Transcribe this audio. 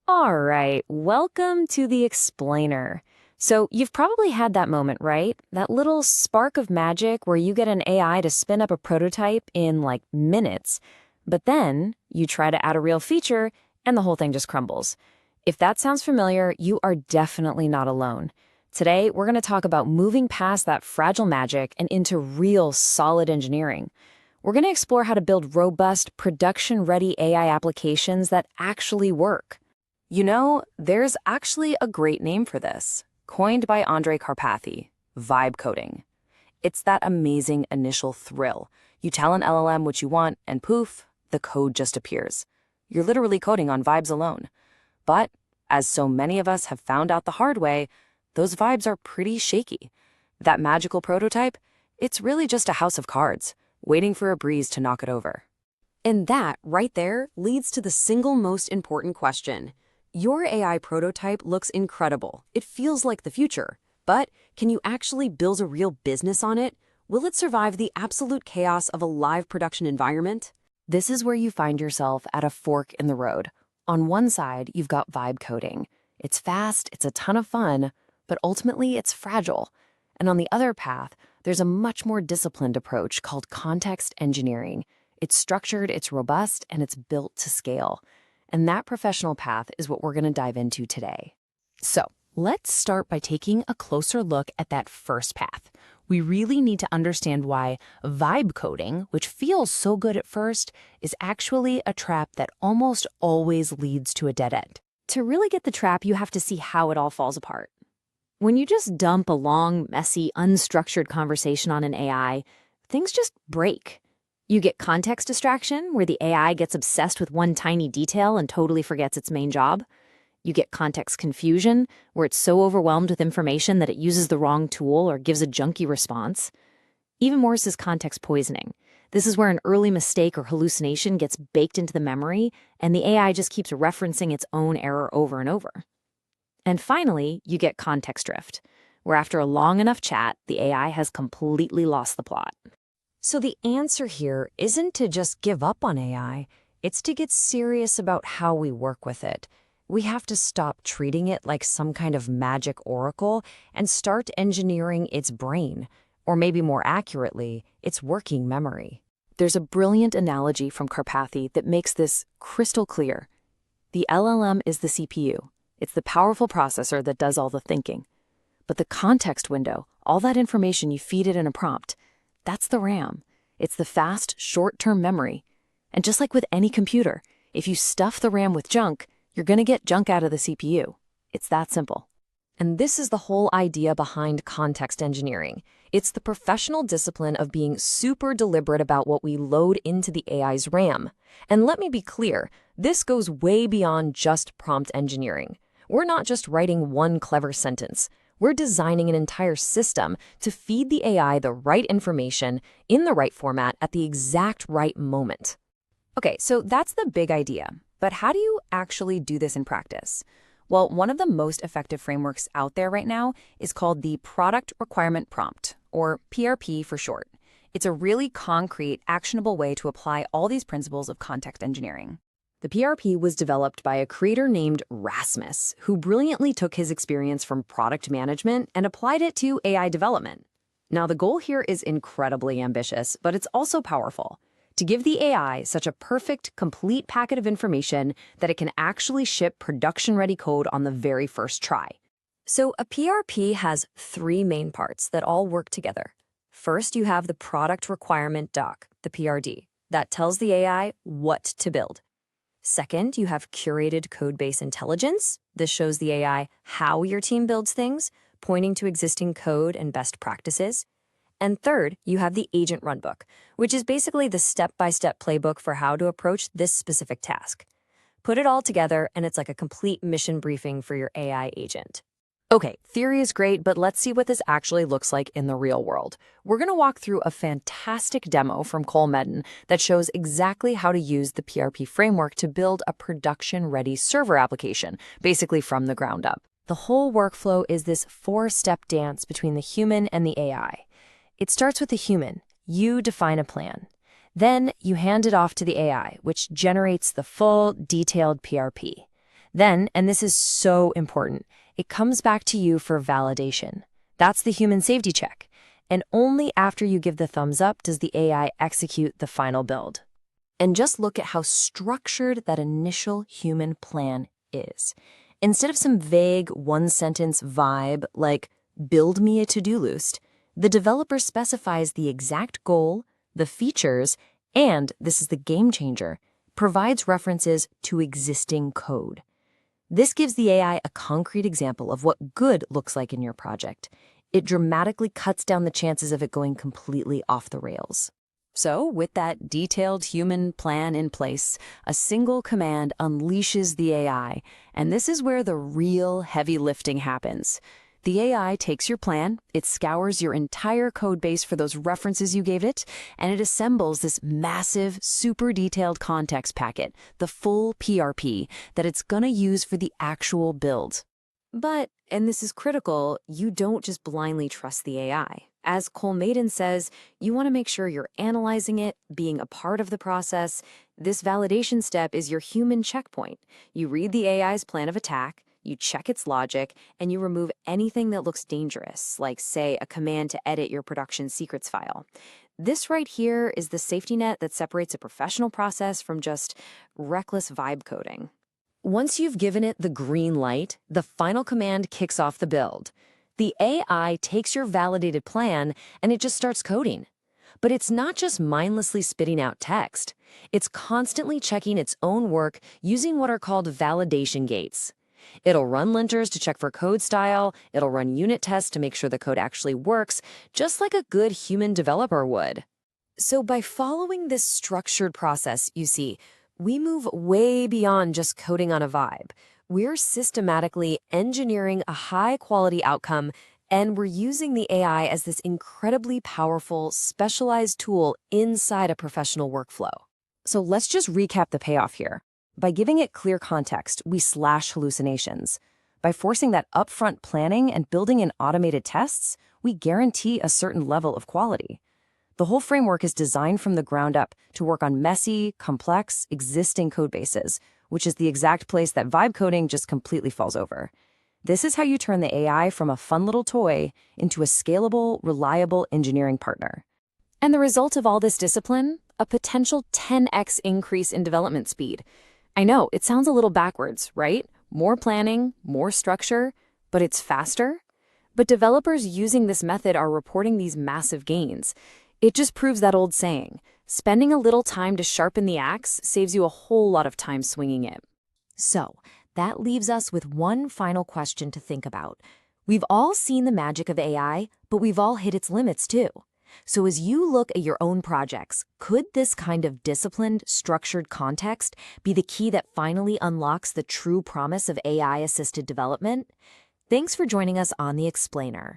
All right, welcome to the explainer. So, you've probably had that moment, right? That little spark of magic where you get an AI to spin up a prototype in like minutes, but then you try to add a real feature and the whole thing just crumbles. If that sounds familiar, you are definitely not alone. Today, we're going to talk about moving past that fragile magic and into real solid engineering. We're going to explore how to build robust, production-ready AI applications that actually work. There's actually a great name for this, coined by Karpathy, vibe coding. It's that amazing initial thrill. You tell an LLM what you want, and poof, the code just appears. You're literally coding on vibes alone. But, as so many of us have found out the hard way, those vibes are pretty shaky. That magical prototype, it's really just a house of cards, waiting for a breeze to knock it over. And that, right there, leads to the single most important question. Your AI prototype looks incredible. It feels like the future. But can you actually build a real business on it? Will it survive the absolute chaos of a live production environment? This is where you find yourself at a fork in the road. On one side, you've got vibe coding. It's fast, it's a ton of fun, but ultimately it's fragile. And on the other path, there's a much more disciplined approach called context engineering. It's structured, it's robust, and it's built to scale. And that professional path is what we're going to dive into today. So let's start by taking a closer look at that first path. We really need to understand why vibe coding, which feels so good at first, is actually a trap that almost always leads to a dead end. To really get the trap, you have to see how it all falls apart. When you just dump a long, messy, unstructured conversation on an AI, things just break. You get context distraction, where the AI gets obsessed with one tiny detail and totally forgets its main job. You get context confusion, where it's so overwhelmed with information that it uses the wrong tool or gives a junky response. Even worse is context poisoning. This is where an early mistake or hallucination gets baked into the memory, and the AI just keeps referencing its own error over and over. And finally, you get context drift, where after a long enough chat, the AI has completely lost the plot. So the answer here isn't to just give up on AI, it's to get serious about how we work with it. We have to stop treating it like some kind of magic oracle and start engineering its brain, or maybe more accurately, its working memory. There's a brilliant analogy from Karpathy that makes this crystal clear. The LLM is the CPU. It's the powerful processor that does all the thinking. But the context window, all that information you feed it in a prompt, that's the RAM. It's the fast, short-term memory. And just like with any computer, if you stuff the RAM with junk, you're going to get junk out of the CPU. It's that simple. And this is the whole idea behind context engineering. It's the professional discipline of being super deliberate about what we load into the AI's RAM. And let me be clear, this goes way beyond just prompt engineering. We're not just writing one clever sentence. We're designing an entire system to feed the AI the right information in the right format at the exact right moment. Okay, so that's the big idea. But how do you actually do this in practice? Well, one of the most effective frameworks out there right now is called the Product Requirement Prompt, or PRP for short. It's a really concrete, actionable way to apply all these principles of context engineering. The PRP was developed by a creator named Rasmus, who brilliantly took his experience from product management and applied it to AI development. Now, the goal here is incredibly ambitious, but it's also powerful. To give the AI such a perfect, complete packet of information that it can actually ship production-ready code on the very first try. So a PRP has three main parts that all work together. First, you have the Product Requirement Doc, the PRD, that tells the AI what to build. Second, you have Curated Codebase Intelligence. This shows the AI how your team builds things, pointing to existing code and best practices. And third, you have the Agent Runbook, which is basically the step-by-step playbook for how to approach this specific task. Put it all together, and it's like a complete mission briefing for your AI agent. Okay, theory is great, but let's see what this actually looks like in the real world. We're going to walk through a fantastic demo from Cole Medden that shows exactly how to use the PRP framework to build a production-ready server application, basically from the ground up. The whole workflow is this four-step dance between the human and the AI. It starts with the human. You define a plan. Then you hand it off to the AI, which generates the full, detailed PRP. Then, and this is so important, it comes back to you for validation. That's the human safety check. And only after you give the thumbs up does the AI execute the final build. And just look at how structured that initial human plan is. Instead of some vague one-sentence vibe like, build me a to-do list, the developer specifies the exact goal, the features, and, this is the game changer, provides references to existing code. This gives the AI a concrete example of what good looks like in your project. It dramatically cuts down the chances of it going completely off the rails. So, with that detailed human plan in place, a single command unleashes the AI, and this is where the real heavy lifting happens. The AI takes your plan, it scours your entire code base for those references you gave it, and it assembles this massive, super detailed context packet, the full PRP, that it's gonna use for the actual build. But, and this is critical, you don't just blindly trust the AI. As Cole Maiden says, you want to make sure you're analyzing it, being a part of the process. This validation step is your human checkpoint. You read the AI's plan of attack, you check its logic, and you remove anything that looks dangerous, like, say, a command to edit your production secrets file. This right here is the safety net that separates a professional process from just reckless vibe coding. Once you've given it the green light, the final command kicks off the build. The AI takes your validated plan and it just starts coding. But it's not just mindlessly spitting out text. It's constantly checking its own work using what are called validation gates. It'll run linters to check for code style, it'll run unit tests to make sure the code actually works, just like a good human developer would. So by following this structured process, you see, we move way beyond just coding on a vibe. We're systematically engineering a high-quality outcome, and we're using the AI as this incredibly powerful, specialized tool inside a professional workflow. So let's just recap the payoff here. By giving it clear context, we slash hallucinations. By forcing that upfront planning and building in automated tests, we guarantee a certain level of quality. The whole framework is designed from the ground up to work on messy, complex, existing code bases, which is the exact place that vibe coding just completely falls over. This is how you turn the AI from a fun little toy into a scalable, reliable engineering partner. And the result of all this discipline? A potential 10x increase in development speed. I know, it sounds a little backwards, right? More planning, more structure, but it's faster? But developers using this method are reporting these massive gains. It just proves that old saying, spending a little time to sharpen the axe saves you a whole lot of time swinging it. So, that leaves us with one final question to think about. We've all seen the magic of AI, but we've all hit its limits too. So as you look at your own projects, could this kind of disciplined, structured context be the key that finally unlocks the true promise of AI-assisted development? Thanks for joining us on The Explainer.